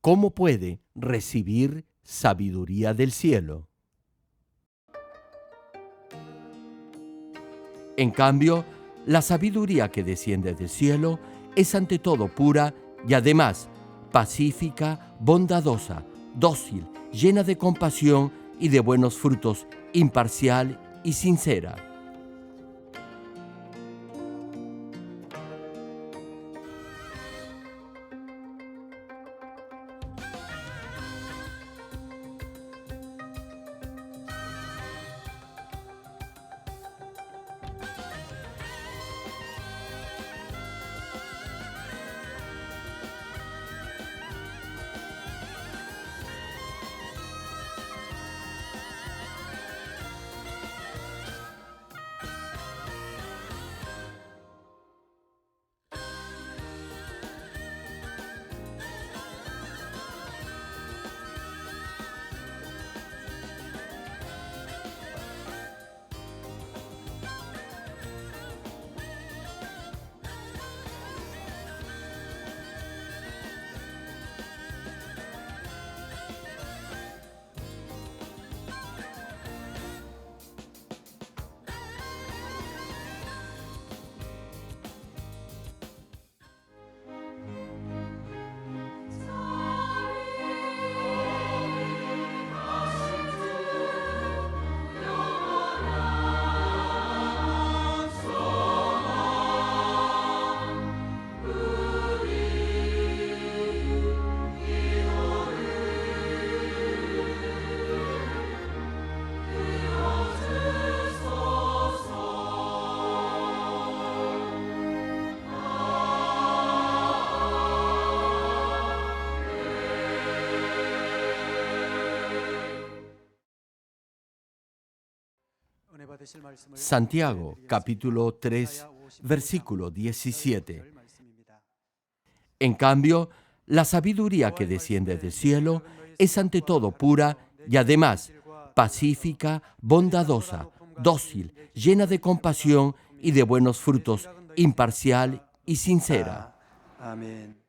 ¿cómo puede recibir sabiduría del cielo? En cambio, la sabiduría que desciende del cielo es ante todo pura y además pacífica, bondadosa, dócil, llena de compasión y de buenos frutos, imparcial y sincera. Santiago, capítulo 3, versículo 17. En cambio, la sabiduría que desciende del cielo es ante todo pura y además pacífica, bondadosa, dócil, llena de compasión y de buenos frutos, imparcial y sincera. Amén.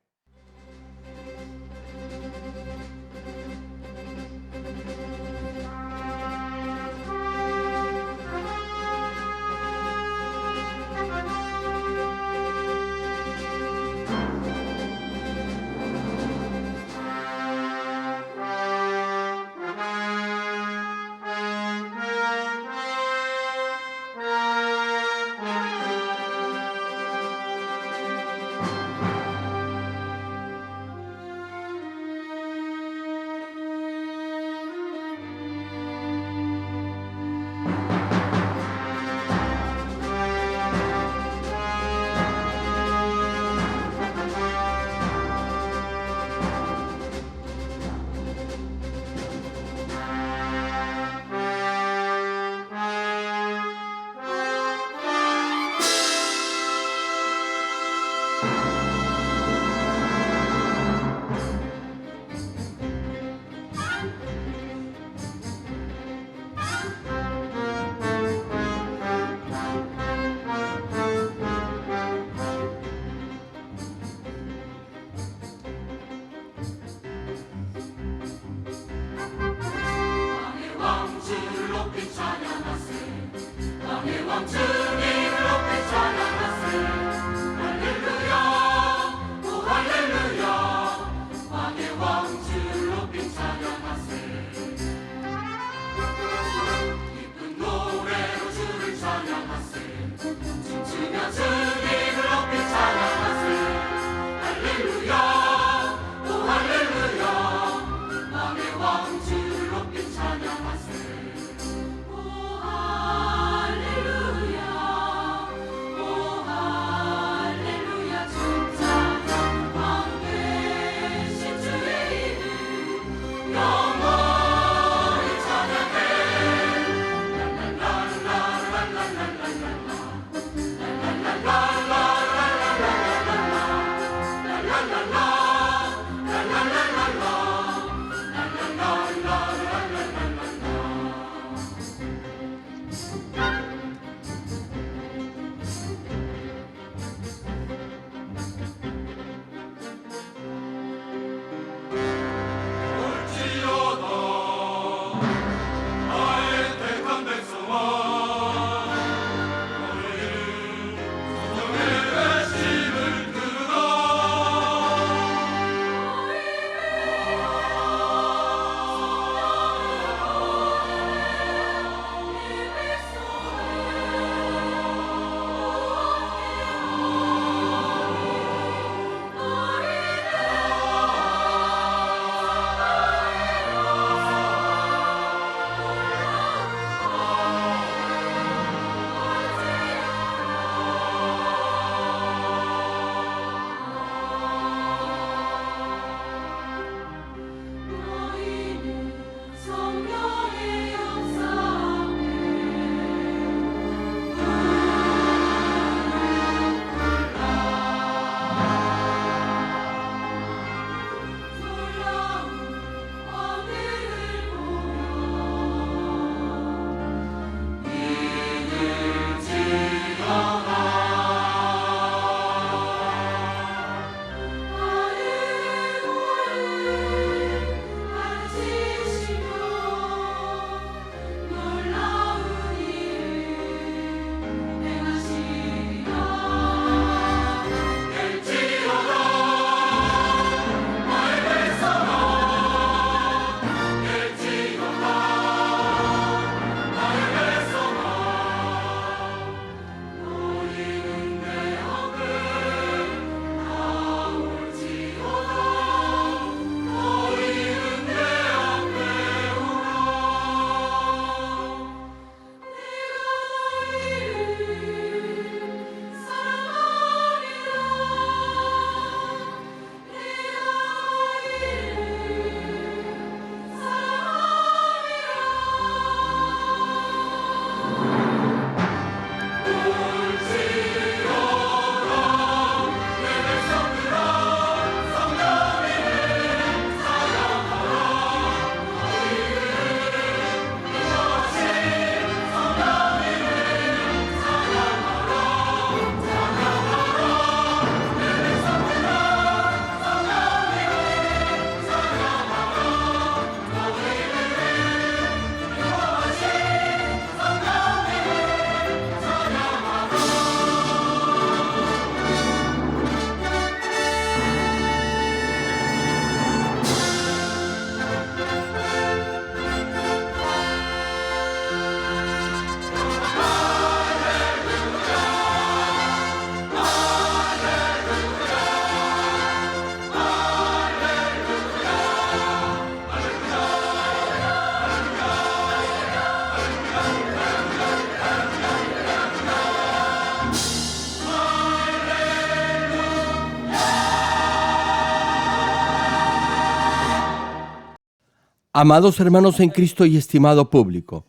Amados hermanos en Cristo y estimado público,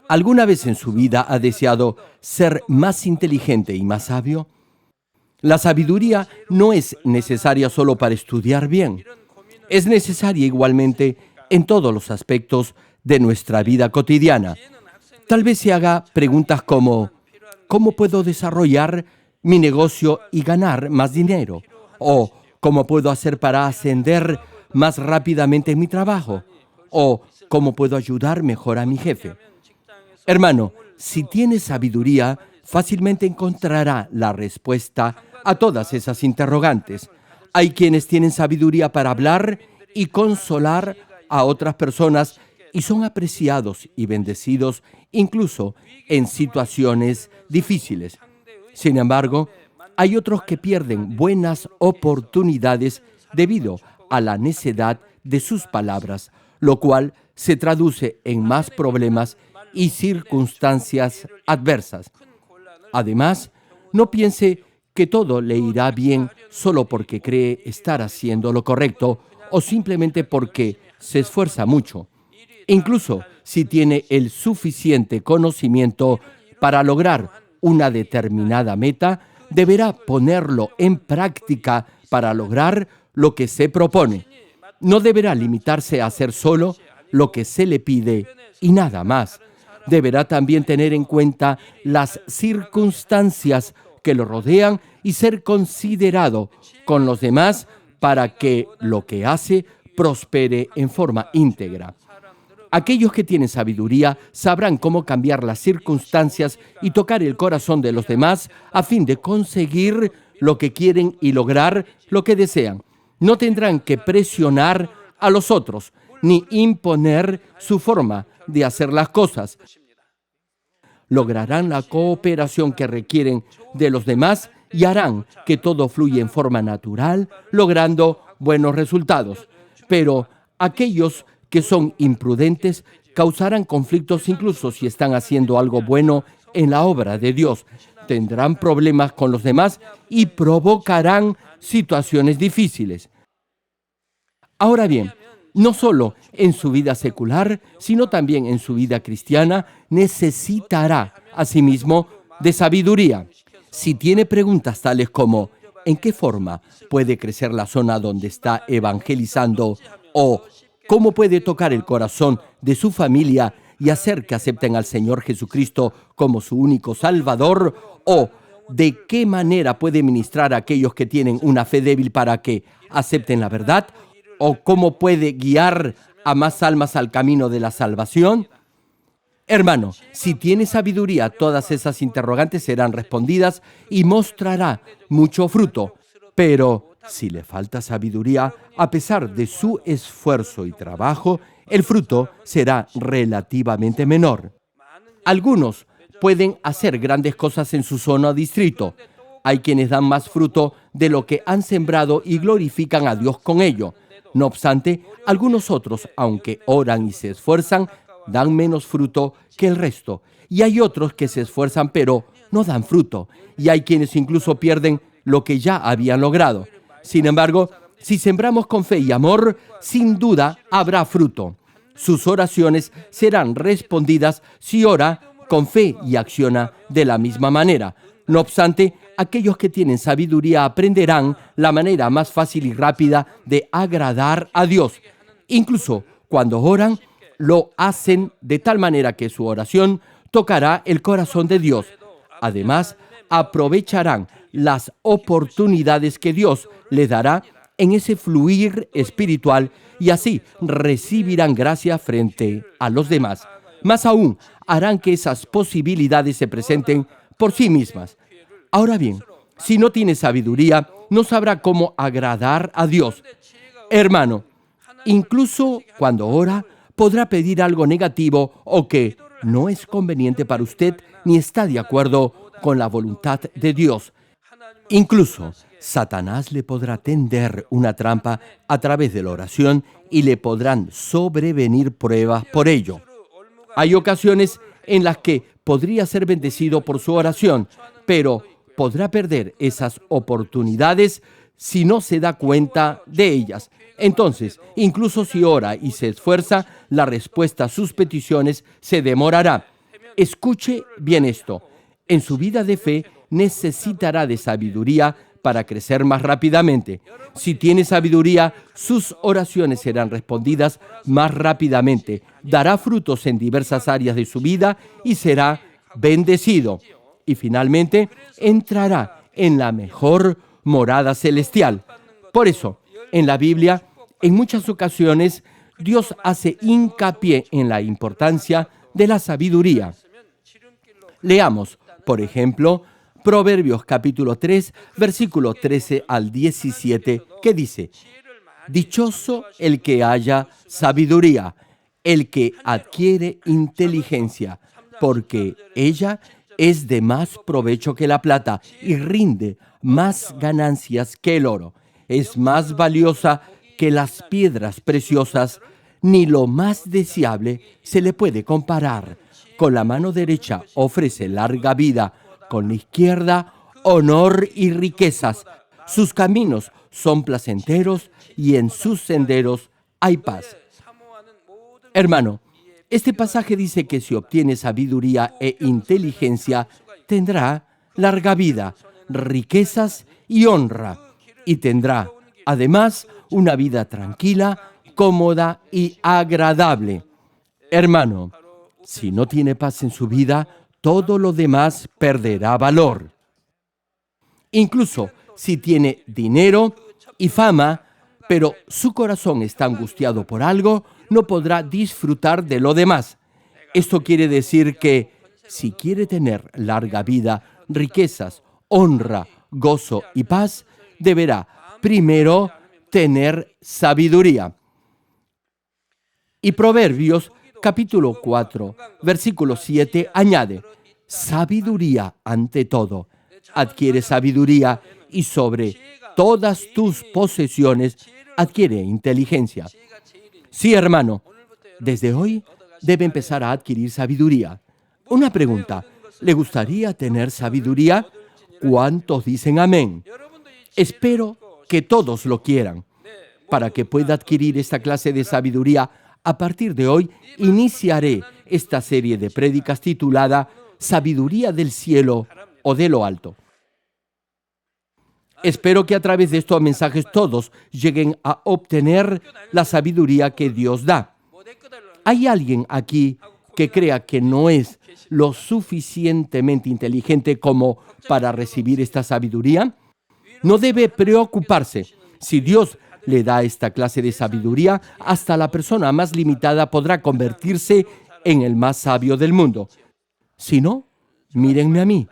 ¿alguna vez en su vida ha deseado ser más inteligente y más sabio? La sabiduría no es necesaria solo para estudiar bien. Es necesaria igualmente en todos los aspectos de nuestra vida cotidiana. Tal vez se haga preguntas como, ¿cómo puedo desarrollar mi negocio y ganar más dinero? ¿O cómo puedo hacer para ascender más rápidamente en mi trabajo? ¿O cómo puedo ayudar mejor a mi jefe? Hermano, si tiene sabiduría, fácilmente encontrará la respuesta a todas esas interrogantes. Hay quienes tienen sabiduría para hablar y consolar a otras personas y son apreciados y bendecidos incluso en situaciones difíciles. Sin embargo, hay otros que pierden buenas oportunidades debido a la necedad de sus palabras, lo cual se traduce en más problemas y circunstancias adversas. Además, no piense que todo le irá bien solo porque cree estar haciendo lo correcto o simplemente porque se esfuerza mucho. Incluso si tiene el suficiente conocimiento para lograr una determinada meta, deberá ponerlo en práctica para lograr lo que se propone. No deberá limitarse a hacer solo lo que se le pide y nada más. Deberá también tener en cuenta las circunstancias que lo rodean y ser considerado con los demás para que lo que hace prospere en forma íntegra. Aquellos que tienen sabiduría sabrán cómo cambiar las circunstancias y tocar el corazón de los demás a fin de conseguir lo que quieren y lograr lo que desean. No tendrán que presionar a los otros ni imponer su forma de hacer las cosas. Lograrán la cooperación que requieren de los demás y harán que todo fluya en forma natural, logrando buenos resultados. Pero aquellos que son imprudentes causarán conflictos incluso si están haciendo algo bueno en la obra de Dios. Tendrán problemas con los demás y provocarán situaciones difíciles. Ahora bien, no solo en su vida secular, sino también en su vida cristiana, necesitará asimismo de sabiduría. Si tiene preguntas tales como ¿en qué forma puede crecer la zona donde está evangelizando? ¿O cómo puede tocar el corazón de su familia y hacer que acepten al Señor Jesucristo como su único Salvador? ¿O de qué manera puede ministrar a aquellos que tienen una fe débil para que acepten la verdad? ¿O cómo puede guiar a más almas al camino de la salvación? Hermano, si tiene sabiduría, todas esas interrogantes serán respondidas y mostrará mucho fruto. Pero si le falta sabiduría, a pesar de su esfuerzo y trabajo, el fruto será relativamente menor. Algunos pueden hacer grandes cosas en su zona o distrito. Hay quienes dan más fruto de lo que han sembrado y glorifican a Dios con ello. No obstante, algunos otros, aunque oran y se esfuerzan, dan menos fruto que el resto. Y hay otros que se esfuerzan pero no dan fruto. Y hay quienes incluso pierden lo que ya habían logrado. Sin embargo, si sembramos con fe y amor, sin duda habrá fruto. Sus oraciones serán respondidas si ora con fe y acciona de la misma manera. No obstante, aquellos que tienen sabiduría aprenderán la manera más fácil y rápida de agradar a Dios. Incluso cuando oran, lo hacen de tal manera que su oración tocará el corazón de Dios. Además, aprovecharán las oportunidades que Dios les dará en ese fluir espiritual y así recibirán gracia frente a los demás. Más aún, harán que esas posibilidades se presenten por sí mismas. Ahora bien, si no tiene sabiduría, no sabrá cómo agradar a Dios. Hermano, incluso cuando ora, podrá pedir algo negativo o que no es conveniente para usted ni está de acuerdo con la voluntad de Dios. Incluso Satanás le podrá tender una trampa a través de la oración y le podrán sobrevenir pruebas por ello. Hay ocasiones en las que podría ser bendecido por su oración, pero podrá perder esas oportunidades si no se da cuenta de ellas. Entonces, incluso si ora y se esfuerza, la respuesta a sus peticiones se demorará. Escuche bien esto. En su vida de fe necesitará de sabiduría para crecer más rápidamente. Si tiene sabiduría, sus oraciones serán respondidas más rápidamente, dará frutos en diversas áreas de su vida y será bendecido. Y finalmente, entrará en la mejor morada celestial. Por eso, en la Biblia, en muchas ocasiones, Dios hace hincapié en la importancia de la sabiduría. Leamos, por ejemplo, Proverbios capítulo 3, versículo 13 al 17, que dice: Dichoso el que haya sabiduría, el que adquiere inteligencia, porque ella es de más provecho que la plata y rinde más ganancias que el oro. Es más valiosa que las piedras preciosas, ni lo más deseable se le puede comparar. Con la mano derecha ofrece larga vida, con la izquierda honor y riquezas. Sus caminos son placenteros y en sus senderos hay paz. Hermano, este pasaje dice que si obtiene sabiduría e inteligencia, tendrá larga vida, riquezas y honra, y tendrá, además, una vida tranquila, cómoda y agradable. Hermano, si no tiene paz en su vida, todo lo demás perderá valor. Incluso si tiene dinero y fama, pero su corazón está angustiado por algo, no podrá disfrutar de lo demás. Esto quiere decir que si quiere tener larga vida, riquezas, honra, gozo y paz, deberá primero tener sabiduría. Y Proverbios capítulo 4, versículo 7 añade: sabiduría ante todo. Adquiere sabiduría y sobre todas tus posesiones adquiere inteligencia. Sí, hermano, desde hoy debe empezar a adquirir sabiduría. Una pregunta: ¿le gustaría tener sabiduría? ¿Cuántos dicen amén? Espero que todos lo quieran. Para que pueda adquirir esta clase de sabiduría, a partir de hoy iniciaré esta serie de prédicas titulada Sabiduría del cielo o de lo alto. Espero que a través de estos mensajes todos lleguen a obtener la sabiduría que Dios da. ¿Hay alguien aquí que crea que no es lo suficientemente inteligente como para recibir esta sabiduría? No debe preocuparse. Si Dios le da esta clase de sabiduría, hasta la persona más limitada podrá convertirse en el más sabio del mundo. Si no, mírenme a mí.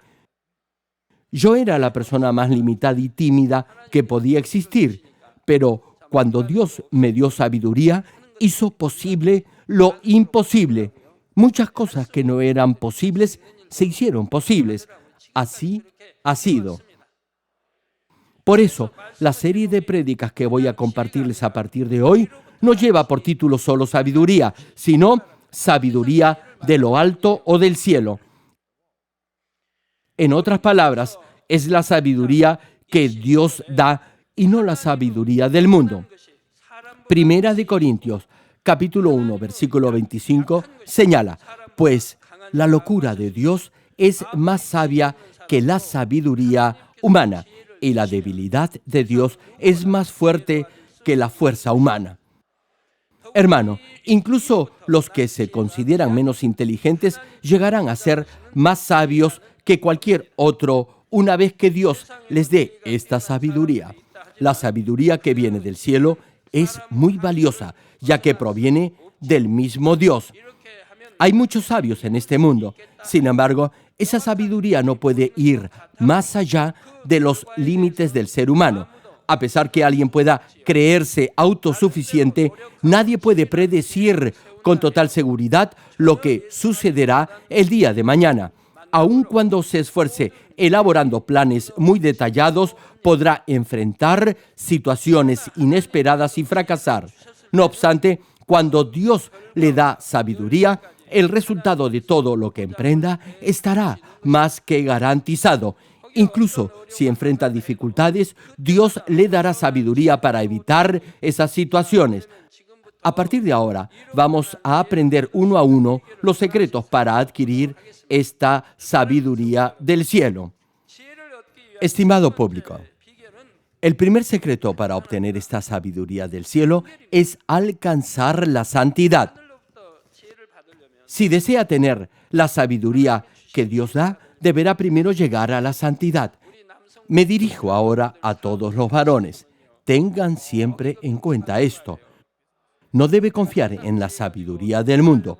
Yo era la persona más limitada y tímida que podía existir, pero cuando Dios me dio sabiduría, hizo posible lo imposible. Muchas cosas que no eran posibles se hicieron posibles. Así ha sido. Por eso, la serie de prédicas que voy a compartirles a partir de hoy no lleva por título solo sabiduría, sino sabiduría de lo alto o del cielo. En otras palabras, es la sabiduría que Dios da y no la sabiduría del mundo. Primera de Corintios, capítulo 1, versículo 25, señala: pues la locura de Dios es más sabia que la sabiduría humana, y la debilidad de Dios es más fuerte que la fuerza humana. Hermano, incluso los que se consideran menos inteligentes llegarán a ser más sabios que cualquier otro una vez que Dios les dé esta sabiduría. La sabiduría que viene del cielo es muy valiosa, ya que proviene del mismo Dios. Hay muchos sabios en este mundo. Sin embargo, esa sabiduría no puede ir más allá de los límites del ser humano. A pesar que alguien pueda creerse autosuficiente, nadie puede predecir con total seguridad lo que sucederá el día de mañana. Aun cuando se esfuerce elaborando planes muy detallados, podrá enfrentar situaciones inesperadas y fracasar. No obstante, cuando Dios le da sabiduría, el resultado de todo lo que emprenda estará más que garantizado. Incluso si enfrenta dificultades, Dios le dará sabiduría para evitar esas situaciones. A partir de ahora, vamos a aprender uno a uno los secretos para adquirir esta sabiduría del cielo. Estimado público, el primer secreto para obtener esta sabiduría del cielo es alcanzar la santidad. Si desea tener la sabiduría que Dios da, deberá primero llegar a la santidad. Me dirijo ahora a todos los varones. Tengan siempre en cuenta esto. No debe confiar en la sabiduría del mundo,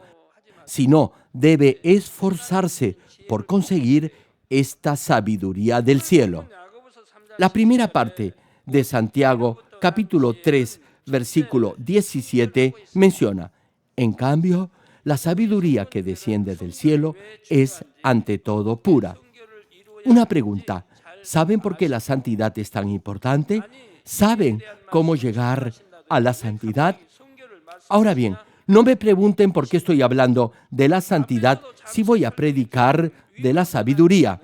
sino debe esforzarse por conseguir esta sabiduría del cielo. La primera parte de Santiago, capítulo 3, versículo 17, menciona: en cambio, la sabiduría que desciende del cielo es ante todo pura. Una pregunta: ¿saben por qué la santidad es tan importante? ¿Saben cómo llegar a la santidad? Ahora bien, no me pregunten por qué estoy hablando de la santidad si voy a predicar de la sabiduría.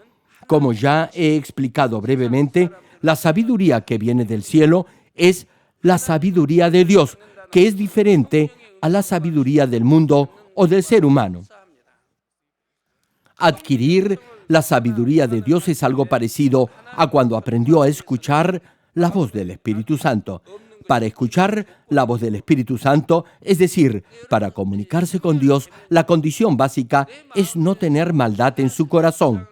Como ya he explicado brevemente, la sabiduría que viene del cielo es la sabiduría de Dios, que es diferente a la sabiduría del mundo o del ser humano. Adquirir la sabiduría de Dios es algo parecido a cuando aprendió a escuchar la voz del Espíritu Santo. Para escuchar la voz del Espíritu Santo, es decir, para comunicarse con Dios, la condición básica es no tener maldad en su corazón.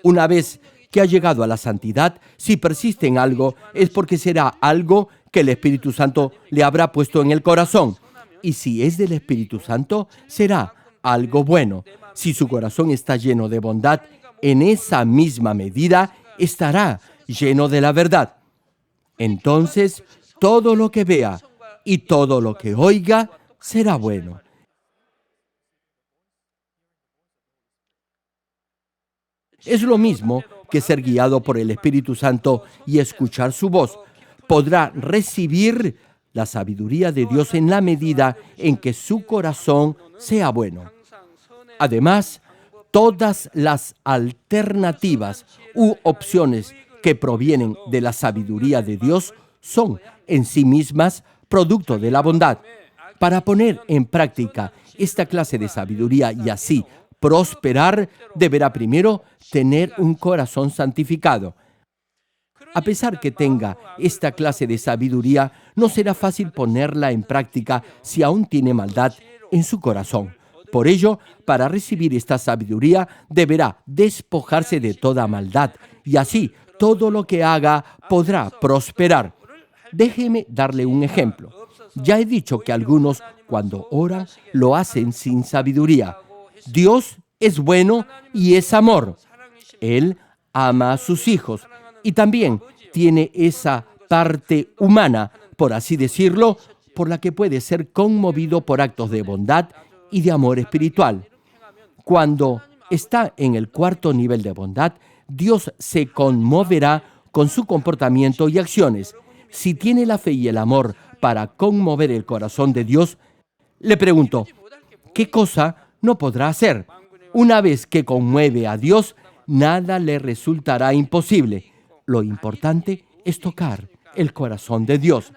Una vez que ha llegado a la santidad, si persiste en algo, es porque será algo que el Espíritu Santo le habrá puesto en el corazón. Y si es del Espíritu Santo, será algo bueno. Si su corazón está lleno de bondad, en esa misma medida estará lleno de la verdad. Entonces, todo lo que vea y todo lo que oiga será bueno. Es lo mismo que ser guiado por el Espíritu Santo y escuchar su voz. Podrá recibir la sabiduría de Dios en la medida en que su corazón sea bueno. Además, todas las alternativas u opciones que provienen de la sabiduría de Dios son en sí mismas producto de la bondad. Para poner en práctica esta clase de sabiduría y así prosperar, deberá primero tener un corazón santificado. A pesar que tenga esta clase de sabiduría, no será fácil ponerla en práctica si aún tiene maldad en su corazón. Por ello, para recibir esta sabiduría, deberá despojarse de toda maldad y así todo lo que haga podrá prosperar. Déjeme darle un ejemplo. Ya he dicho que algunos, cuando oran, lo hacen sin sabiduría. Dios es bueno y es amor. Él ama a sus hijos y también tiene esa parte humana, por así decirlo, por la que puede ser conmovido por actos de bondad y de amor espiritual. Cuando está en el cuarto nivel de bondad, Dios se conmoverá con su comportamiento y acciones. Si tiene la fe y el amor para conmover el corazón de Dios, le pregunto, ¿qué cosa no podrá hacer? Una vez que conmueve a Dios, nada le resultará imposible. Lo importante es tocar el corazón de Dios.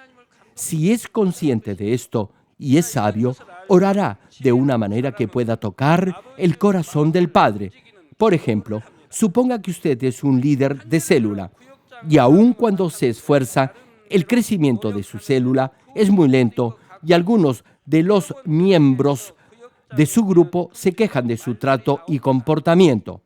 Si es consciente de esto y es sabio, orará de una manera que pueda tocar el corazón del Padre. Por ejemplo, suponga que usted es un líder de célula y aun cuando se esfuerza, el crecimiento de su célula es muy lento y algunos de los miembros de su grupo se quejan de su trato y comportamiento.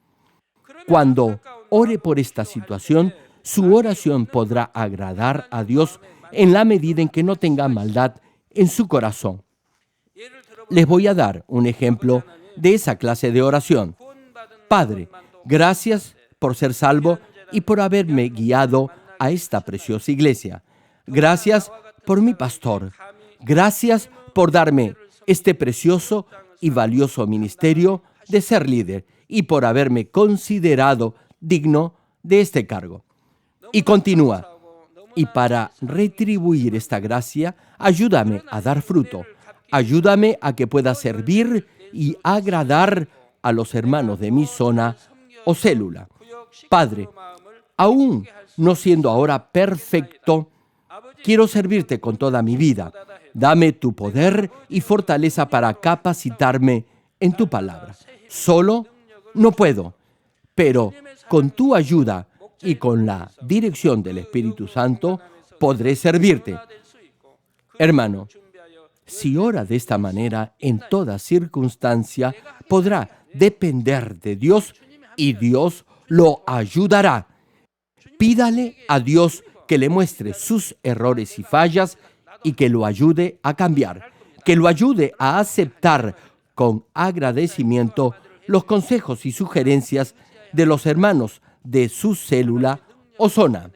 Cuando ore por esta situación, su oración podrá agradar a Dios en la medida en que no tenga maldad en su corazón. Les voy a dar un ejemplo de esa clase de oración. Padre, gracias por ser salvo y por haberme guiado a esta preciosa iglesia. Gracias por mi pastor. Gracias por darme este precioso y valioso ministerio de ser líder y por haberme considerado digno de este cargo. Y continúa. Y para retribuir esta gracia, ayúdame a dar fruto. Ayúdame a que pueda servir y agradar a los hermanos de mi zona o célula. Padre, Aún no siendo ahora perfecto, quiero servirte con toda mi vida. Dame tu poder y fortaleza para capacitarme en tu palabra. Solo no puedo, pero con tu ayuda y con la dirección del Espíritu Santo podré servirte. Hermano, si ora de esta manera en toda circunstancia, podrá depender de Dios y Dios lo ayudará. Pídale a Dios que le muestre sus errores y fallas y que lo ayude a cambiar, que lo ayude a aceptar con agradecimiento los consejos y sugerencias de los hermanos de su célula o zona.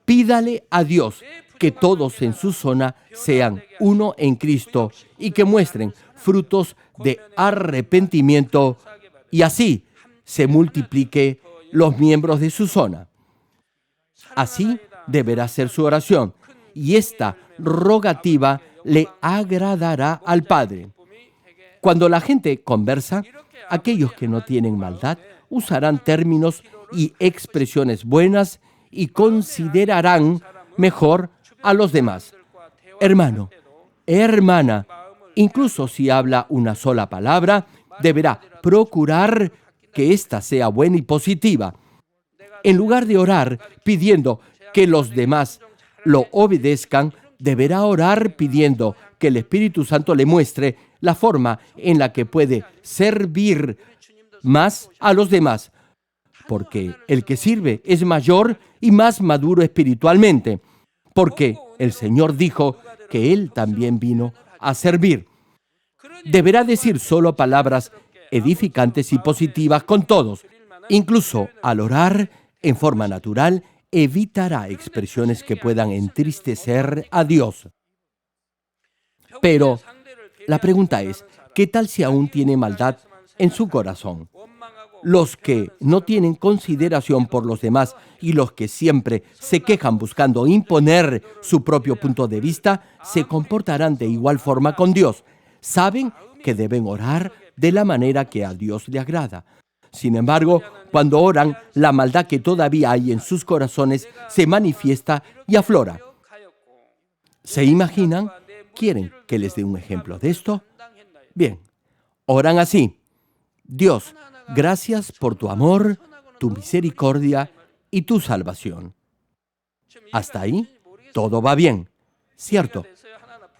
Pídale a Dios que todos en su zona sean uno en Cristo y que muestren frutos de arrepentimiento y así se multiplique los miembros de su zona. Así deberá ser su oración y esta rogativa le agradará al Padre. Cuando la gente conversa, aquellos que no tienen maldad usarán términos y expresiones buenas y considerarán mejor a los demás. Hermano, hermana, incluso si habla una sola palabra, deberá procurar que ésta sea buena y positiva. En lugar de orar pidiendo que los demás lo obedezcan, deberá orar pidiendo que el Espíritu Santo le muestre la forma en la que puede servir más a los demás, porque el que sirve es mayor y más maduro espiritualmente, porque el Señor dijo que Él también vino a servir. Deberá decir solo palabras edificantes y positivas con todos. Incluso al orar en forma natural, evitará expresiones que puedan entristecer a Dios. Pero la pregunta es, ¿qué tal si aún tiene maldad en su corazón? Los que no tienen consideración por los demás y los que siempre se quejan buscando imponer su propio punto de vista, se comportarán de igual forma con Dios. Saben que deben orar de la manera que a Dios le agrada. Sin embargo, cuando oran, la maldad que todavía hay en sus corazones se manifiesta y aflora. ¿Se imaginan? ¿Quieren que les dé un ejemplo de esto? Bien, oran así. Dios, gracias por tu amor, tu misericordia y tu salvación. Hasta ahí, todo va bien, ¿cierto?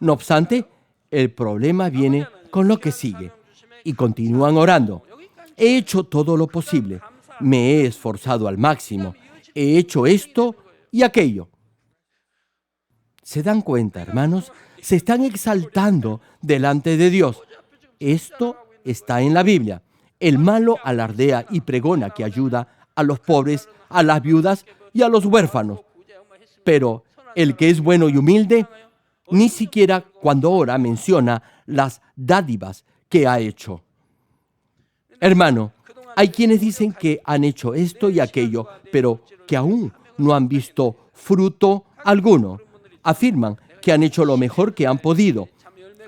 No obstante, el problema viene con lo que sigue. Y continúan orando. He hecho todo lo posible. Me he esforzado al máximo. He hecho esto y aquello. ¿Se dan cuenta, hermanos? Se están exaltando delante de Dios. Esto está en la Biblia. El malo alardea y pregona que ayuda a los pobres, a las viudas y a los huérfanos. Pero el que es bueno y humilde, ni siquiera cuando ora menciona las dádivas que ha hecho. Hermano, hay quienes dicen que han hecho esto y aquello, pero que aún no han visto fruto alguno. Afirman que han hecho lo mejor que han podido.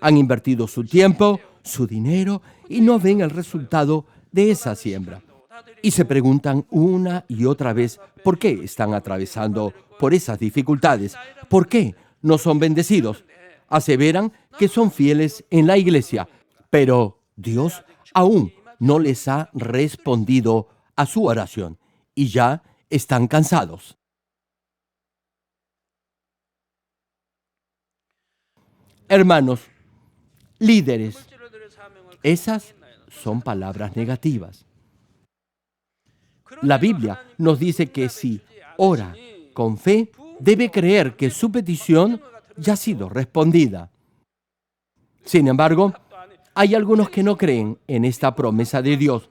Han invertido su tiempo, su dinero y no ven el resultado de esa siembra. Y se preguntan una y otra vez por qué están atravesando por esas dificultades, por qué no son bendecidos. Aseveran que son fieles en la iglesia, pero Dios aún no les ha respondido a su oración y ya están cansados. Hermanos, líderes, esas son palabras negativas. La Biblia nos dice que si ora con fe, debe creer que su petición ya ha sido respondida. Sin embargo, hay algunos que no creen en esta promesa de Dios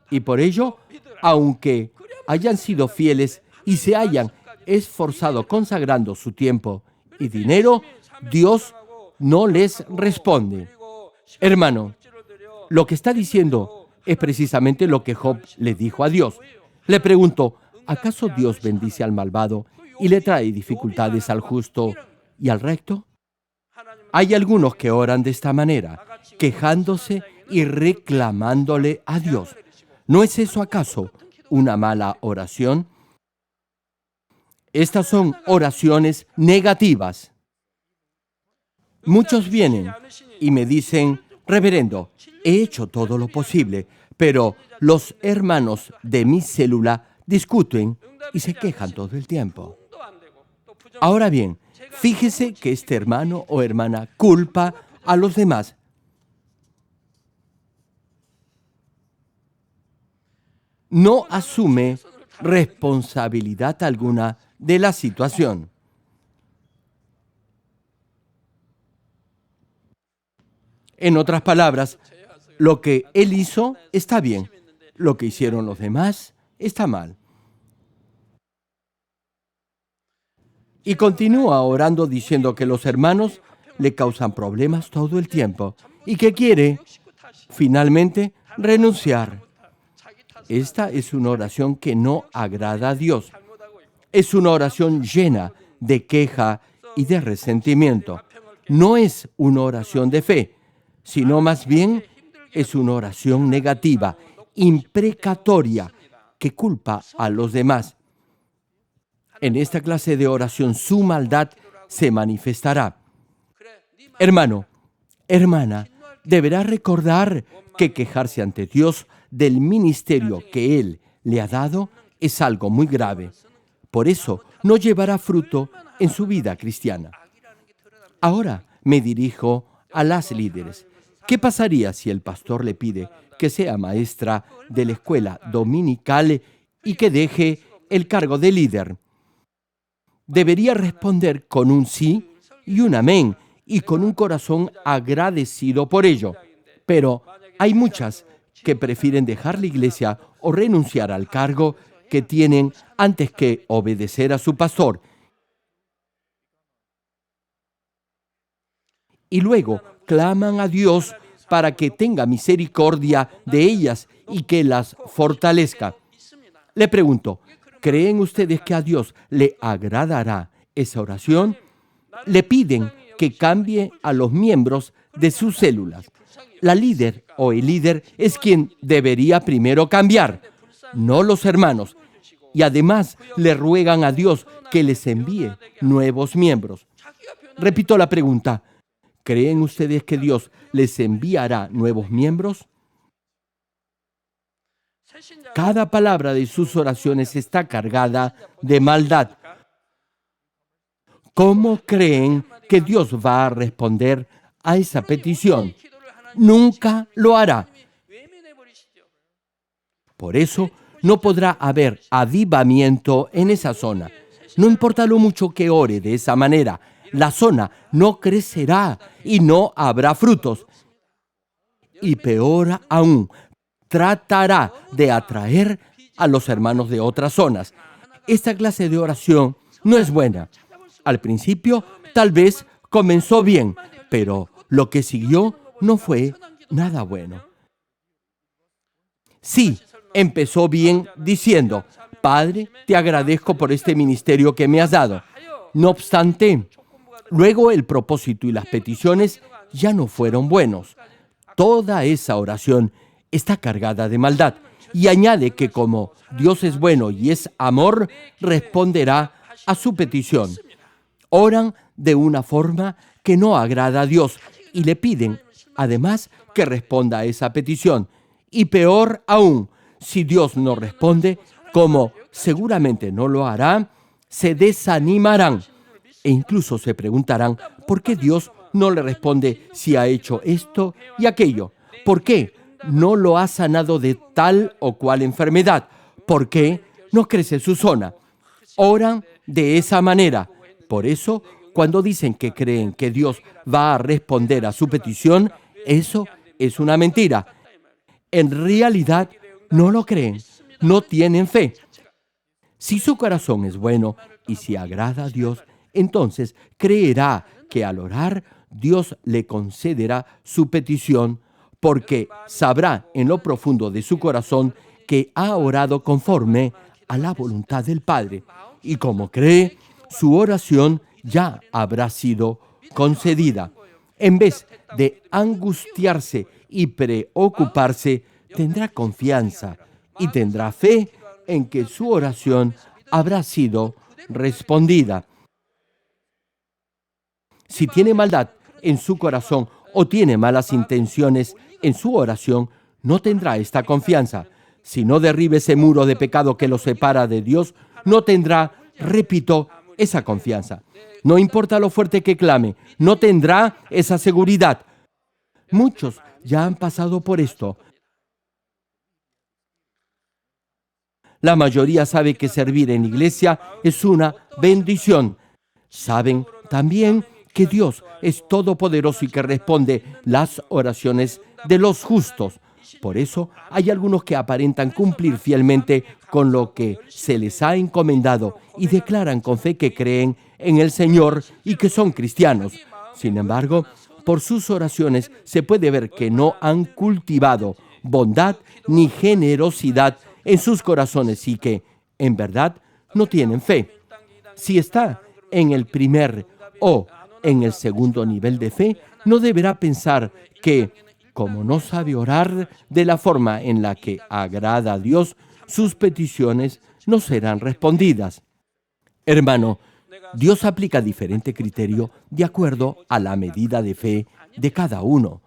y por ello, aunque hayan sido fieles y se hayan esforzado consagrando su tiempo y dinero, Dios no les responde. Hermano, lo que está diciendo es precisamente lo que Job le dijo a Dios. Le preguntó, ¿acaso Dios bendice al malvado y le trae dificultades al justo y al recto? Hay algunos que oran de esta manera, quejándose y reclamándole a Dios. ¿No es eso acaso una mala oración? Estas son oraciones negativas. Muchos vienen y me dicen, reverendo, he hecho todo lo posible, pero los hermanos de mi célula discuten y se quejan todo el tiempo. Ahora bien, fíjese que este hermano o hermana culpa a los demás. No asume responsabilidad alguna de la situación. En otras palabras, lo que él hizo está bien, lo que hicieron los demás está mal. Y continúa orando diciendo que los hermanos le causan problemas todo el tiempo y que quiere, finalmente, renunciar. Esta es una oración que no agrada a Dios. Es una oración llena de queja y de resentimiento. No es una oración de fe, sino más bien es una oración negativa, imprecatoria, que culpa a los demás. En esta clase de oración su maldad se manifestará. Hermano, hermana, deberá recordar que quejarse ante Dios del ministerio que Él le ha dado es algo muy grave. Por eso no llevará fruto en su vida cristiana. Ahora me dirijo a las líderes. ¿Qué pasaría si el pastor le pide que sea maestra de la escuela dominical y que deje el cargo de líder? Debería responder con un sí y un amén y con un corazón agradecido por ello. Pero hay muchas que prefieren dejar la iglesia o renunciar al cargo que tienen antes que obedecer a su pastor. Y luego claman a Dios para que tenga misericordia de ellas y que las fortalezca. Le pregunto, ¿creen ustedes que a Dios le agradará esa oración? Le piden que cambie a los miembros de sus células. La líder o el líder es quien debería primero cambiar, no los hermanos. Y además le ruegan a Dios que les envíe nuevos miembros. Repito la pregunta, ¿creen ustedes que Dios les enviará nuevos miembros? Cada palabra de sus oraciones está cargada de maldad. ¿Cómo creen que Dios va a responder a esa petición? Nunca lo hará. Por eso no podrá haber avivamiento en esa zona. No importa lo mucho que ore de esa manera, la zona no crecerá y no habrá frutos. Y peor aún, tratará de atraer a los hermanos de otras zonas. Esta clase de oración no es buena. Al principio, tal vez comenzó bien, pero lo que siguió no fue nada bueno. Sí, empezó bien diciendo, Padre, te agradezco por este ministerio que me has dado. No obstante, luego el propósito y las peticiones ya no fueron buenos. Toda esa oración está cargada de maldad y añade que como Dios es bueno y es amor, responderá a su petición. Oran de una forma que no agrada a Dios y le piden, además, que responda a esa petición. Y peor aún, si Dios no responde, como seguramente no lo hará, se desanimarán e incluso se preguntarán por qué Dios no le responde si ha hecho esto y aquello. ¿Por qué no lo ha sanado de tal o cual enfermedad? ¿Por qué no crece su zona? Oran de esa manera. Por eso, cuando dicen que creen que Dios va a responder a su petición, eso es una mentira. En realidad, no lo creen, no tienen fe. Si su corazón es bueno y si agrada a Dios, entonces creerá que al orar, Dios le concederá su petición, porque sabrá en lo profundo de su corazón que ha orado conforme a la voluntad del Padre. Y como cree, su oración ya habrá sido concedida. En vez de angustiarse y preocuparse, tendrá confianza y tendrá fe en que su oración habrá sido respondida. Si tiene maldad en su corazón o tiene malas intenciones en su oración, no tendrá esta confianza. Si no derribe ese muro de pecado que lo separa de Dios, no tendrá, repito, esa confianza. No importa lo fuerte que clame, no tendrá esa seguridad. Muchos ya han pasado por esto. La mayoría sabe que servir en iglesia es una bendición. Saben también que Dios es todopoderoso y que responde las oraciones de los justos. Por eso hay algunos que aparentan cumplir fielmente con lo que se les ha encomendado y declaran con fe que creen en el Señor y que son cristianos. Sin embargo, por sus oraciones se puede ver que no han cultivado bondad ni generosidad en sus corazones y que, en verdad, no tienen fe. Si está en el primer o en el segundo nivel de fe, no deberá pensar que, como no sabe orar de la forma en la que agrada a Dios, sus peticiones no serán respondidas. Hermano, Dios aplica diferente criterio de acuerdo a la medida de fe de cada uno.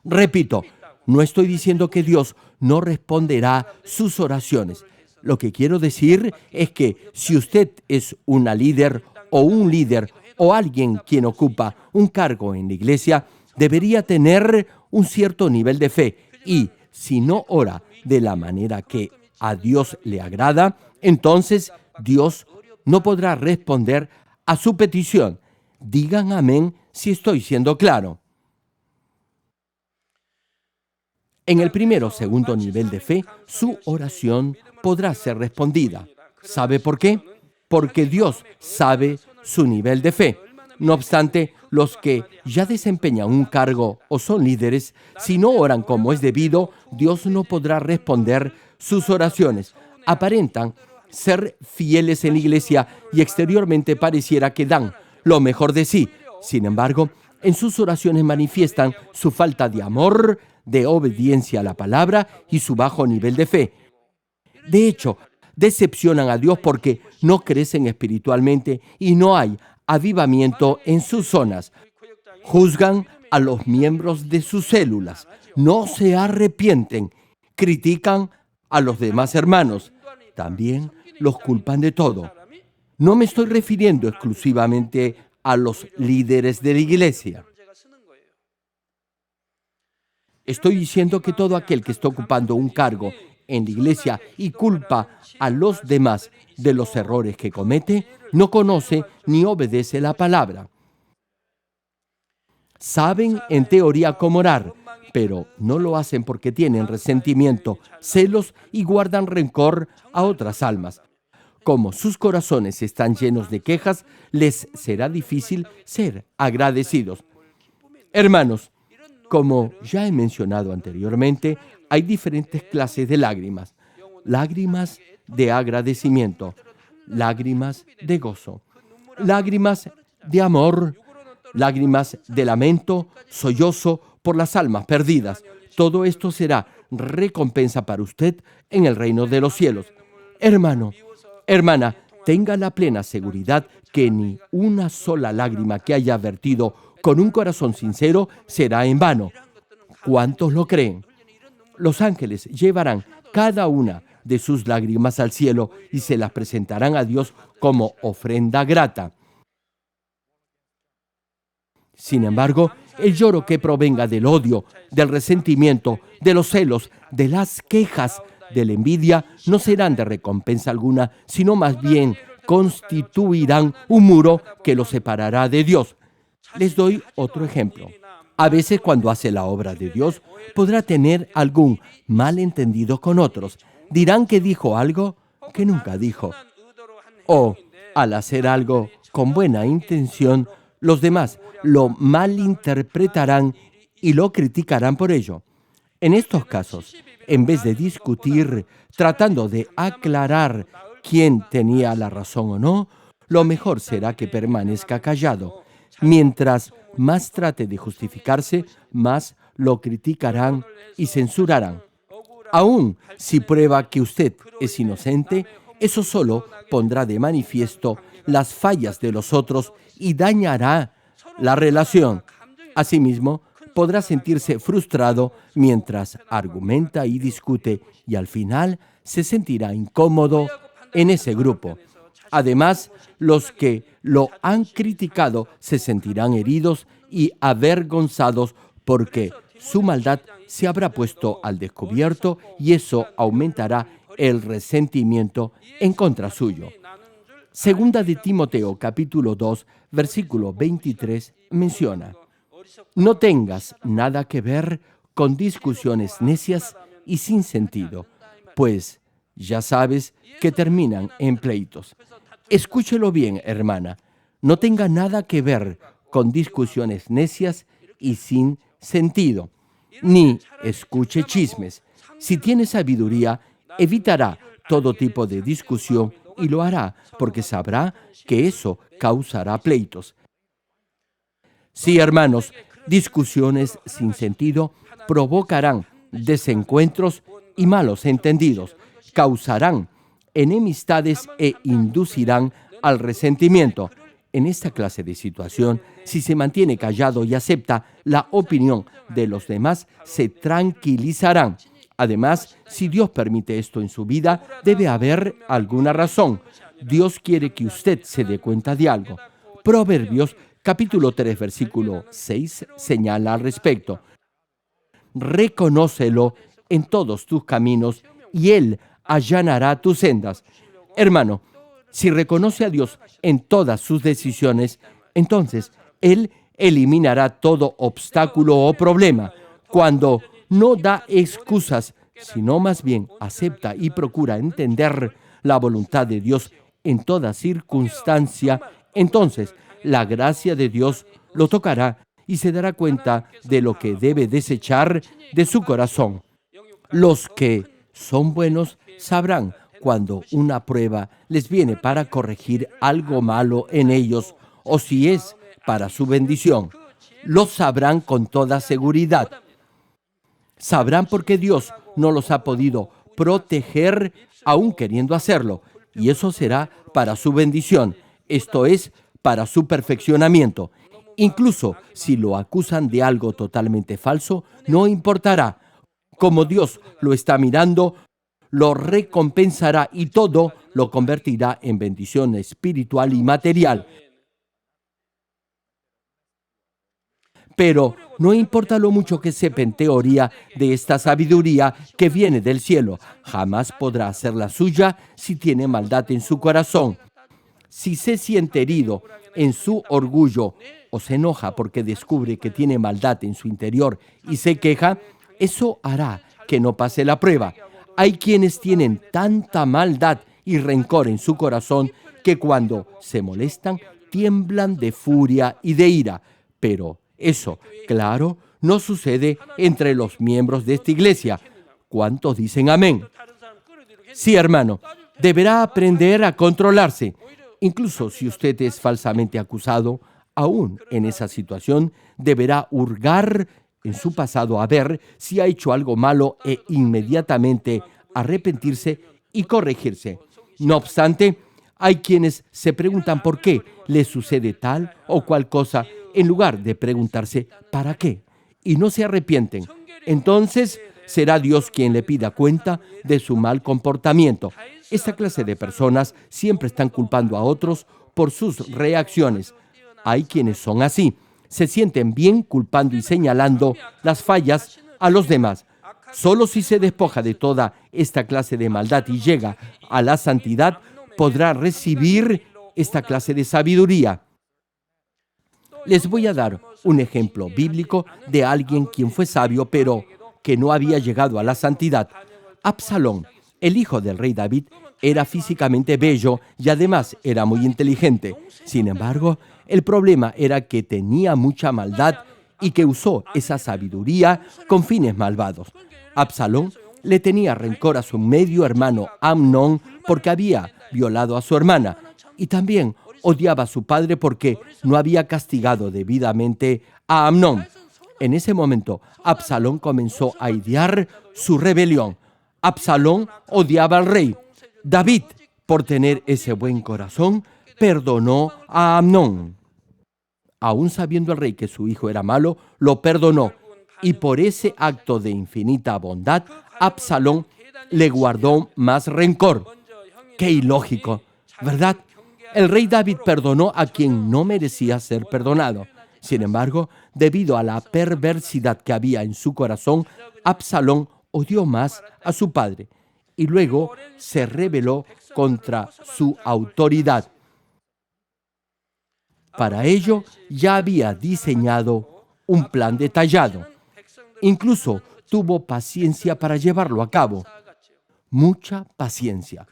Repito, no estoy diciendo que Dios no responderá sus oraciones. Lo que quiero decir es que si usted es una líder o un líder o alguien quien ocupa un cargo en la iglesia, debería tener un cierto nivel de fe y si no ora de la manera que a Dios le agrada, entonces Dios no podrá responder a su petición. Digan amén si estoy siendo claro. En el primero o segundo nivel de fe, su oración podrá ser respondida. ¿Sabe por qué? Porque Dios sabe su nivel de fe. No obstante, los que ya desempeñan un cargo o son líderes, si no oran como es debido, Dios no podrá responder sus oraciones. Aparentan ser fieles en la iglesia y exteriormente pareciera que dan lo mejor de sí. Sin embargo, en sus oraciones manifiestan su falta de amor, de obediencia a la palabra y su bajo nivel de fe. De hecho, decepcionan a Dios porque no crecen espiritualmente y no hay avivamiento en sus zonas. Juzgan a los miembros de sus células, no se arrepienten, critican a los demás hermanos, también los culpan de todo. No me estoy refiriendo exclusivamente a los líderes de la iglesia. Estoy diciendo que todo aquel que está ocupando un cargo en la iglesia y culpa a los demás de los errores que comete, no conoce ni obedece la palabra. Saben en teoría cómo orar, pero no lo hacen porque tienen resentimiento, celos y guardan rencor a otras almas. Como sus corazones están llenos de quejas, les será difícil ser agradecidos. Hermanos, como ya he mencionado anteriormente, hay diferentes clases de lágrimas. Lágrimas de agradecimiento, lágrimas de gozo, lágrimas de amor, lágrimas de lamento, sollozo por las almas perdidas. Todo esto será recompensa para usted en el reino de los cielos. Hermano, hermana, tenga la plena seguridad que ni una sola lágrima que haya vertido con un corazón sincero será en vano. ¿Cuántos lo creen? Los ángeles llevarán cada una de sus lágrimas al cielo y se las presentarán a Dios como ofrenda grata. Sin embargo, el lloro que provenga del odio, del resentimiento, de los celos, de las quejas, de la envidia, no serán de recompensa alguna, sino más bien constituirán un muro que los separará de Dios. Les doy otro ejemplo. A veces cuando hace la obra de Dios, podrá tener algún malentendido con otros. Dirán que dijo algo que nunca dijo. O, al hacer algo con buena intención, los demás lo malinterpretarán y lo criticarán por ello. En estos casos, en vez de discutir tratando de aclarar quién tenía la razón o no, lo mejor será que permanezca callado. Mientras más trate de justificarse, más lo criticarán y censurarán. Aún si prueba que usted es inocente, Eso solo pondrá de manifiesto las fallas de los otros y dañará la relación. Asimismo, podrá sentirse frustrado mientras argumenta y discute y al final se sentirá incómodo en ese grupo. Además, los que lo han criticado se sentirán heridos y avergonzados porque su maldad se habrá puesto al descubierto y eso aumentará el resentimiento en contra suyo. Segunda de Timoteo, capítulo 2, versículo 23, menciona: no tengas nada que ver con discusiones necias y sin sentido, pues ya sabes que terminan en pleitos. Escúchelo bien, hermana. No tenga nada que ver con discusiones necias y sin sentido, ni escuche chismes. Si tiene sabiduría, evitará todo tipo de discusión y lo hará porque sabrá que eso causará pleitos. Sí, hermanos, discusiones sin sentido provocarán desencuentros y malos entendidos, causarán enemistades e inducirán al resentimiento. En esta clase de situación, si se mantiene callado y acepta la opinión de los demás, se tranquilizarán. Además, si Dios permite esto en su vida, debe haber alguna razón. Dios quiere que usted se dé cuenta de algo. Proverbios capítulo 3, versículo 6 señala al respecto: reconócelo en todos tus caminos y Él allanará tus sendas. Hermano, si reconoce a Dios en todas sus decisiones, entonces Él eliminará todo obstáculo o problema. Cuando no da excusas, sino más bien acepta y procura entender la voluntad de Dios en toda circunstancia, entonces la gracia de Dios lo tocará y se dará cuenta de lo que debe desechar de su corazón. Los que son buenos sabrán cuando una prueba les viene para corregir algo malo en ellos o si es para su bendición. Lo sabrán con toda seguridad. Sabrán porque Dios no los ha podido proteger aún queriendo hacerlo, y eso será para su bendición, esto es, para su perfeccionamiento. Incluso si lo acusan de algo totalmente falso, no importará. Como Dios lo está mirando, lo recompensará y todo lo convertirá en bendición espiritual y material. Pero no importa lo mucho que sepa en teoría de esta sabiduría que viene del cielo, jamás podrá hacer la suya si tiene maldad en su corazón. Si se siente herido en su orgullo o se enoja porque descubre que tiene maldad en su interior y se queja, eso hará que no pase la prueba. Hay quienes tienen tanta maldad y rencor en su corazón que cuando se molestan tiemblan de furia y de ira. Pero eso, claro, no sucede entre los miembros de esta iglesia. ¿Cuántos dicen amén? Sí, hermano, deberá aprender a controlarse. Incluso si usted es falsamente acusado, aún en esa situación, deberá hurgar en su pasado a ver si ha hecho algo malo e inmediatamente arrepentirse y corregirse. No obstante, hay quienes se preguntan por qué les sucede tal o cual cosa en lugar de preguntarse ¿para qué? Y no se arrepienten. Entonces será Dios quien le pida cuenta de su mal comportamiento. Esta clase de personas siempre están culpando a otros por sus reacciones. Hay quienes son así. Se sienten bien culpando y señalando las fallas a los demás. Solo si se despoja de toda esta clase de maldad y llega a la santidad, podrá recibir esta clase de sabiduría. Les voy a dar un ejemplo bíblico de alguien quien fue sabio, pero que no había llegado a la santidad. Absalón, el hijo del rey David, era físicamente bello y además era muy inteligente. Sin embargo, el problema era que tenía mucha maldad y que usó esa sabiduría con fines malvados. Absalón le tenía rencor a su medio hermano Amnón porque había violado a su hermana y también odiaba a su padre porque no había castigado debidamente a Amnón. En ese momento, Absalón comenzó a idear su rebelión. Absalón odiaba al rey. David, por tener ese buen corazón, perdonó a Amnón. Aún sabiendo el rey que su hijo era malo, lo perdonó. Y por ese acto de infinita bondad, Absalón le guardó más rencor. ¡Qué ilógico! ¿Verdad? El rey David perdonó a quien no merecía ser perdonado. Sin embargo, debido a la perversidad que había en su corazón, Absalón odió más a su padre y luego se rebeló contra su autoridad. Para ello, ya había diseñado un plan detallado. Incluso tuvo paciencia para llevarlo a cabo. Mucha paciencia.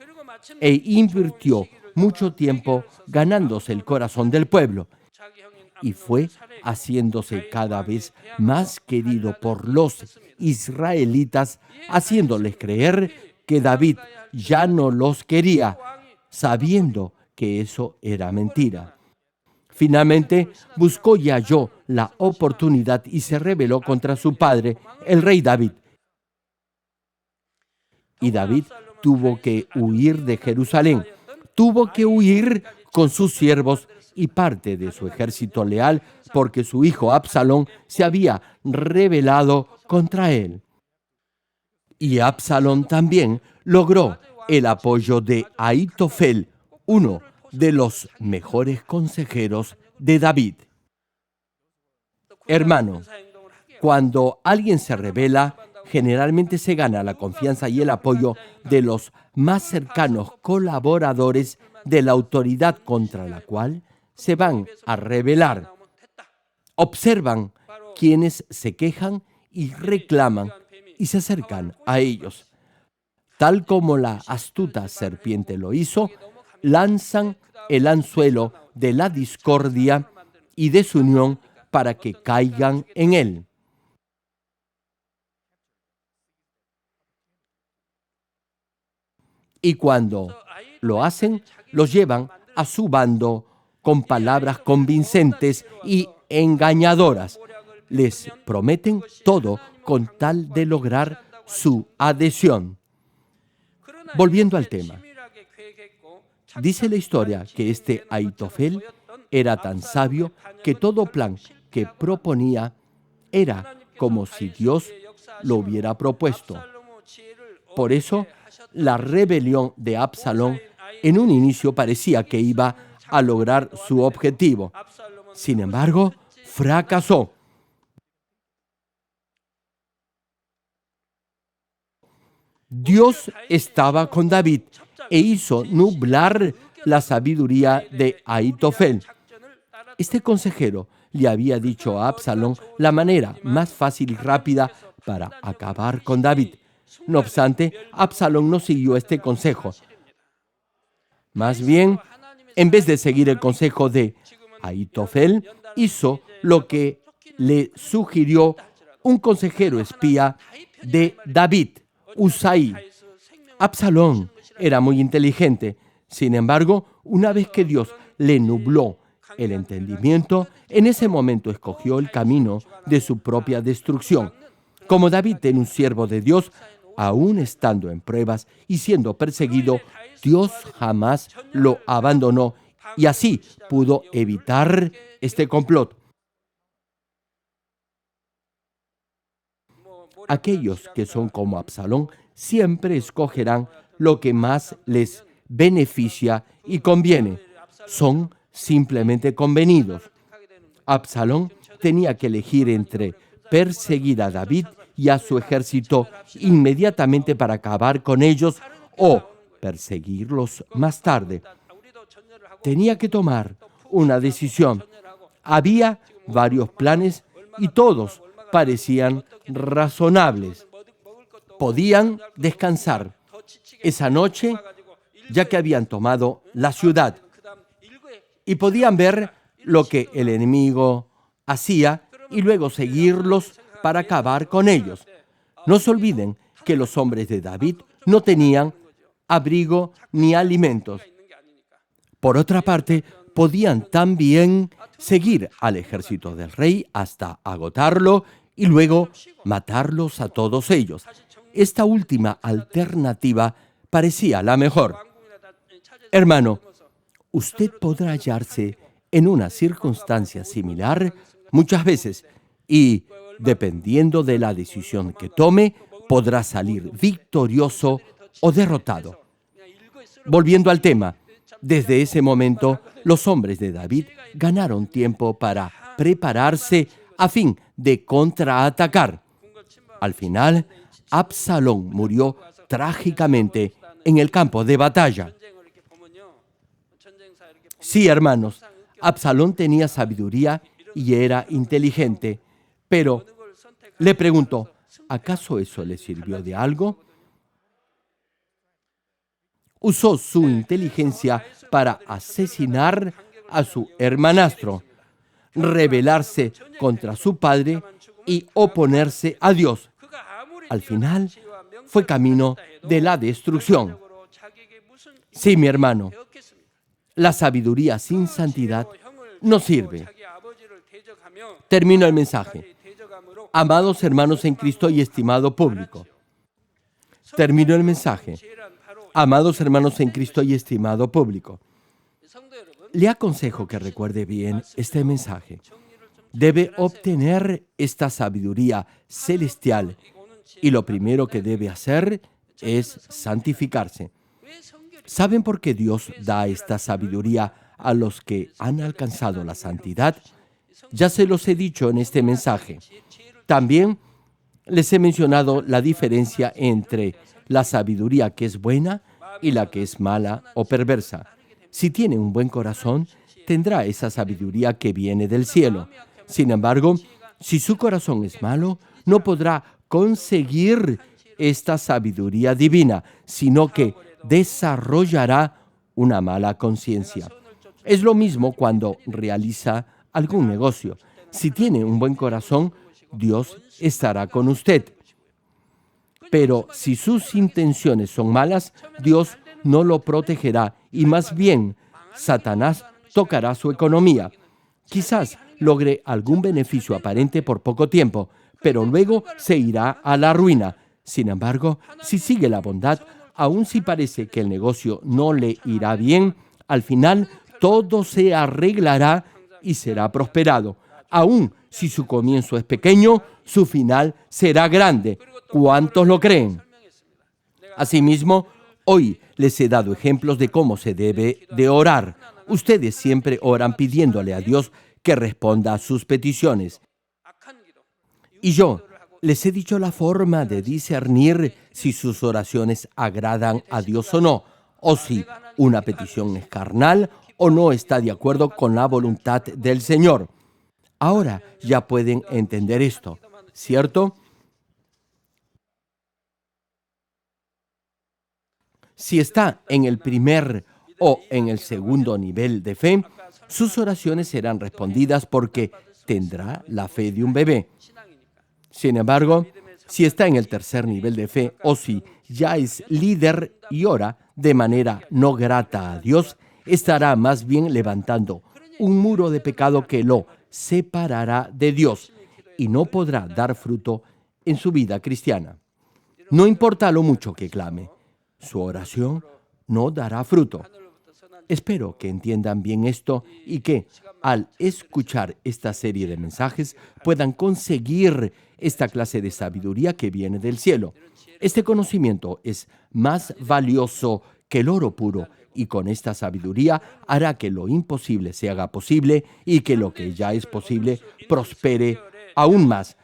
E invirtió mucho tiempo ganándose el corazón del pueblo. Y fue haciéndose cada vez más querido por los israelitas, haciéndoles creer que David ya no los quería, sabiendo que eso era mentira. Finalmente, buscó y halló la oportunidad y se rebeló contra su padre, el rey David. Y David tuvo que huir de Jerusalén. Tuvo que huir con sus siervos y parte de su ejército leal porque su hijo Absalón se había rebelado contra él. Y Absalón también logró el apoyo de Ahitofel, uno de los mejores consejeros de David. Hermano, cuando alguien se rebela, generalmente se gana la confianza y el apoyo de los más cercanos colaboradores de la autoridad contra la cual se van a rebelar. Observan quienes se quejan y reclaman y se acercan a ellos. Tal como la astuta serpiente lo hizo, lanzan el anzuelo de la discordia y desunión para que caigan en él. Y cuando lo hacen, los llevan a su bando con palabras convincentes y engañadoras. Les prometen todo con tal de lograr su adhesión. Volviendo al tema, dice la historia que este Ahitofel era tan sabio que todo plan que proponía era como si Dios lo hubiera propuesto. Por eso, la rebelión de Absalón en un inicio parecía que iba a lograr su objetivo. Sin embargo, fracasó. Dios estaba con David e hizo nublar la sabiduría de Ahitofel. Este consejero le había dicho a Absalón la manera más fácil y rápida para acabar con David. No obstante, Absalón no siguió este consejo. Más bien, en vez de seguir el consejo de Ahitofel, hizo lo que le sugirió un consejero espía de David, Usai. Absalón era muy inteligente. Sin embargo, una vez que Dios le nubló el entendimiento, en ese momento escogió el camino de su propia destrucción. Como David era un siervo de Dios, aún estando en pruebas y siendo perseguido, Dios jamás lo abandonó y así pudo evitar este complot. Aquellos que son como Absalón siempre escogerán lo que más les beneficia y conviene. Son simplemente convenidos. Absalón tenía que elegir entre perseguir a David y a su ejército inmediatamente para acabar con ellos o perseguirlos más tarde. Tenía que tomar una decisión. Había varios planes y todos parecían razonables. Podían descansar esa noche ya que habían tomado la ciudad y podían ver lo que el enemigo hacía y luego seguirlos para acabar con ellos. No se olviden que los hombres de David no tenían abrigo ni alimentos. Por otra parte, podían también seguir al ejército del rey hasta agotarlo y luego matarlos a todos ellos. Esta última alternativa parecía la mejor. Hermano, usted podrá hallarse en una circunstancia similar muchas veces y, dependiendo de la decisión que tome, podrá salir victorioso o derrotado. Volviendo al tema, desde ese momento, los hombres de David ganaron tiempo para prepararse a fin de contraatacar. Al final, Absalón murió trágicamente en el campo de batalla. Sí, hermanos, Absalón tenía sabiduría y era inteligente, pero le pregunto, ¿acaso eso le sirvió de algo? Usó su inteligencia para asesinar a su hermanastro, rebelarse contra su padre y oponerse a Dios. Al final, fue camino de la destrucción. Sí, mi hermano, la sabiduría sin santidad no sirve. Termino el mensaje. Amados hermanos en Cristo y estimado público. Termino el mensaje. Amados hermanos en Cristo y estimado público. Le aconsejo que recuerde bien este mensaje. Debe obtener esta sabiduría celestial y lo primero que debe hacer es santificarse. ¿Saben por qué Dios da esta sabiduría a los que han alcanzado la santidad? Ya se los he dicho en este mensaje. También les he mencionado la diferencia entre la sabiduría que es buena y la que es mala o perversa. Si tiene un buen corazón, tendrá esa sabiduría que viene del cielo. Sin embargo, si su corazón es malo, no podrá conseguir esta sabiduría divina, sino que desarrollará una mala conciencia. Es lo mismo cuando realiza algún negocio. Si tiene un buen corazón, Dios estará con usted. Pero si sus intenciones son malas, Dios no lo protegerá y más bien Satanás tocará su economía. Quizás logre algún beneficio aparente por poco tiempo, pero luego se irá a la ruina. Sin embargo, si sigue la bondad, aun si parece que el negocio no le irá bien, al final todo se arreglará y será prosperado. Aun si su comienzo es pequeño, su final será grande. ¿Cuántos lo creen? Asimismo, hoy les he dado ejemplos de cómo se debe de orar. Ustedes siempre oran pidiéndole a Dios que responda a sus peticiones. Y yo les he dicho la forma de discernir si sus oraciones agradan a Dios o no, o si una petición es carnal o no está de acuerdo con la voluntad del Señor. Ahora ya pueden entender esto, ¿cierto? Si está en el primer o en el segundo nivel de fe, sus oraciones serán respondidas porque tendrá la fe de un bebé. Sin embargo, si está en el tercer nivel de fe o si ya es líder y ora de manera no grata a Dios, estará más bien levantando un muro de pecado que lo separará de Dios y no podrá dar fruto en su vida cristiana. No importa lo mucho que clame, su oración no dará fruto. Espero que entiendan bien esto y que, al escuchar esta serie de mensajes, puedan conseguir esta clase de sabiduría que viene del cielo. Este conocimiento es más valioso que el oro puro y con esta sabiduría hará que lo imposible se haga posible y que lo que ya es posible prospere aún más.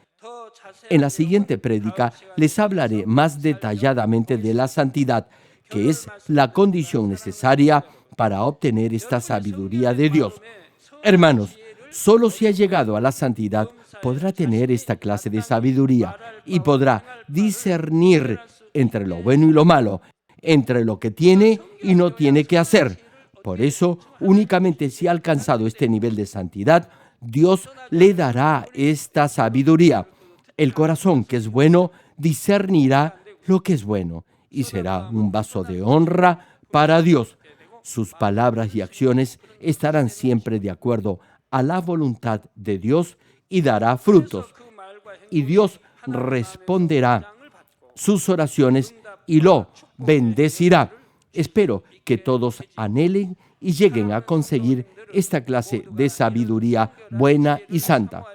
En la siguiente prédica les hablaré más detalladamente de la santidad, que es la condición necesaria para obtener esta sabiduría de Dios. Hermanos, solo si ha llegado a la santidad podrá tener esta clase de sabiduría y podrá discernir entre lo bueno y lo malo, entre lo que tiene y no tiene que hacer. Por eso, únicamente si ha alcanzado este nivel de santidad, Dios le dará esta sabiduría. El corazón que es bueno discernirá lo que es bueno y será un vaso de honra para Dios. Sus palabras y acciones estarán siempre de acuerdo a la voluntad de Dios y dará frutos. Y Dios responderá sus oraciones y lo bendecirá. Espero que todos anhelen y lleguen a conseguir esta clase de sabiduría buena y santa.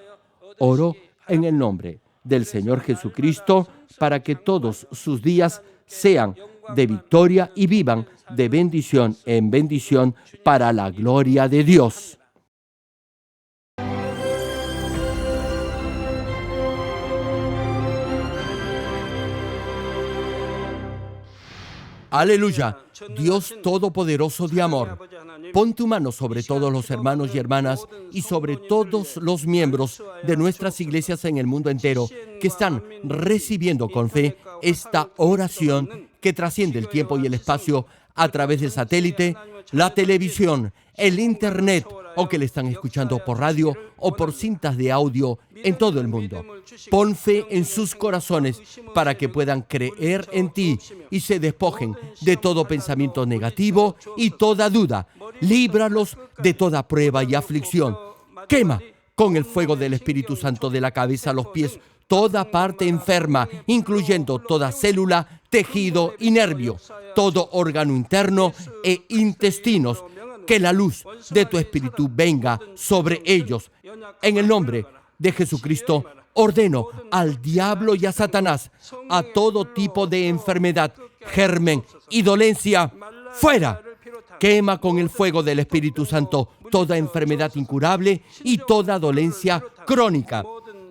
Oro en el nombre del Señor Jesucristo para que todos sus días sean de victoria y vivan de bendición en bendición para la gloria de Dios. Aleluya, Dios Todopoderoso de amor, pon tu mano sobre todos los hermanos y hermanas y sobre todos los miembros de nuestras iglesias en el mundo entero que están recibiendo con fe esta oración que trasciende el tiempo y el espacio a través del satélite, la televisión, el internet o que le están escuchando por radio o por cintas de audio en todo el mundo. Pon fe en sus corazones para que puedan creer en ti y se despojen de todo pensamiento negativo y toda duda. Líbralos de toda prueba y aflicción. Quema con el fuego del Espíritu Santo de la cabeza a los pies toda parte enferma, incluyendo toda célula, tejido y nervio, todo órgano interno e intestinos. Que la luz de tu Espíritu venga sobre ellos. En el nombre de Jesucristo, ordeno al diablo y a Satanás, a todo tipo de enfermedad, germen y dolencia, ¡fuera! Quema con el fuego del Espíritu Santo toda enfermedad incurable y toda dolencia crónica.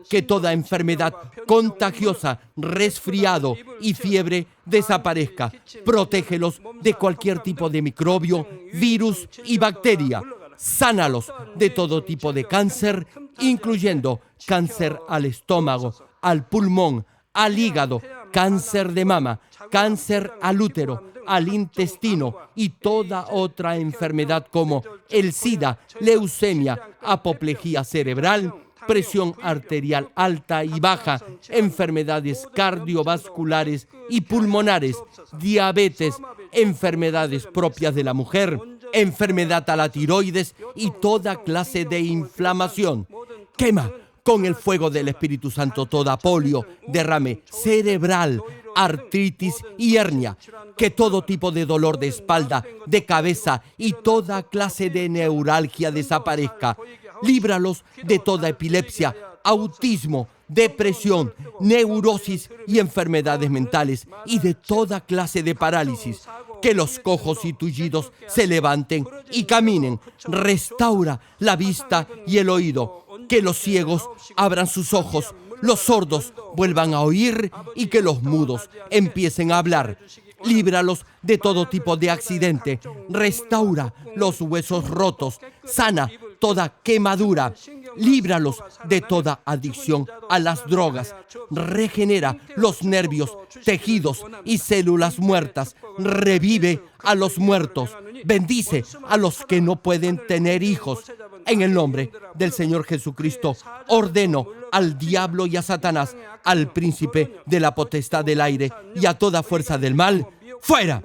Que toda enfermedad contagiosa, resfriado y fiebre desaparezca. Protégelos de cualquier tipo de microbio, virus y bacteria. Sánalos de todo tipo de cáncer, incluyendo cáncer al estómago, al pulmón, al hígado, cáncer de mama, cáncer al útero, al intestino y toda otra enfermedad como el SIDA, leucemia, apoplejía cerebral, presión arterial alta y baja, enfermedades cardiovasculares y pulmonares, diabetes, enfermedades propias de la mujer, enfermedad a la tiroides y toda clase de inflamación. Quema con el fuego del Espíritu Santo toda polio, derrame cerebral, artritis y hernia. Que todo tipo de dolor de espalda, de cabeza y toda clase de neuralgia desaparezca. Líbralos de toda epilepsia, autismo, depresión, neurosis y enfermedades mentales y de toda clase de parálisis. Que los cojos y tullidos se levanten y caminen. Restaura la vista y el oído. Que los ciegos abran sus ojos, los sordos vuelvan a oír y que los mudos empiecen a hablar. Líbralos de todo tipo de accidente. Restaura los huesos rotos. Sana toda quemadura. Líbralos de toda adicción a las drogas. Regenera los nervios, tejidos y células muertas. Revive a los muertos. Bendice a los que no pueden tener hijos. En el nombre del Señor Jesucristo, ordeno al diablo y a Satanás, al príncipe de la potestad del aire y a toda fuerza del mal, ¡fuera!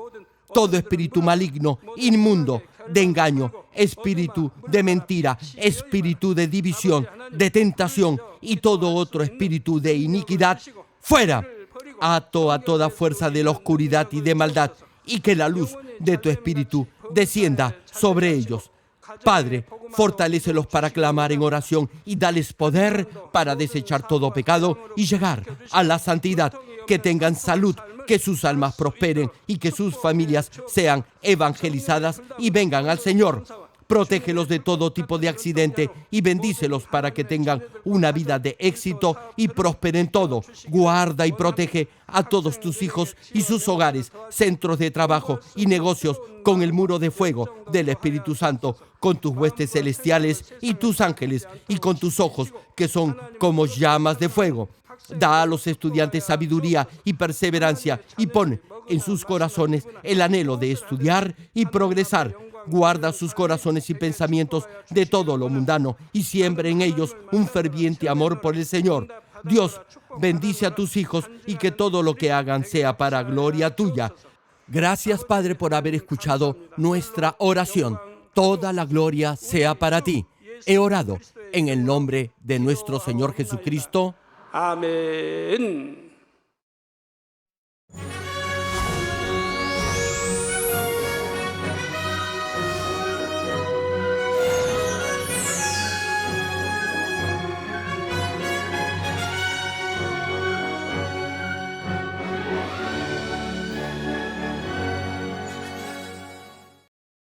Todo espíritu maligno, inmundo, de engaño, espíritu de mentira, espíritu de división, de tentación y todo otro espíritu de iniquidad, ¡fuera! Ato a toda fuerza de la oscuridad y de maldad y que la luz de tu espíritu descienda sobre ellos. Padre, fortalécelos para clamar en oración y dales poder para desechar todo pecado y llegar a la santidad. Que tengan salud, que sus almas prosperen y que sus familias sean evangelizadas y vengan al Señor. Protégelos de todo tipo de accidente y bendícelos para que tengan una vida de éxito y prosperen todo. Guarda y protege a todos tus hijos y sus hogares, centros de trabajo y negocios con el muro de fuego del Espíritu Santo, con tus huestes celestiales y tus ángeles y con tus ojos que son como llamas de fuego. Da a los estudiantes sabiduría y perseverancia y pon en sus corazones el anhelo de estudiar y progresar. Guarda sus corazones y pensamientos de todo lo mundano y siembra en ellos un ferviente amor por el Señor. Dios, bendice a tus hijos y que todo lo que hagan sea para gloria tuya. Gracias, Padre, por haber escuchado nuestra oración. Toda la gloria sea para ti. He orado en el nombre de nuestro Señor Jesucristo. 아멘.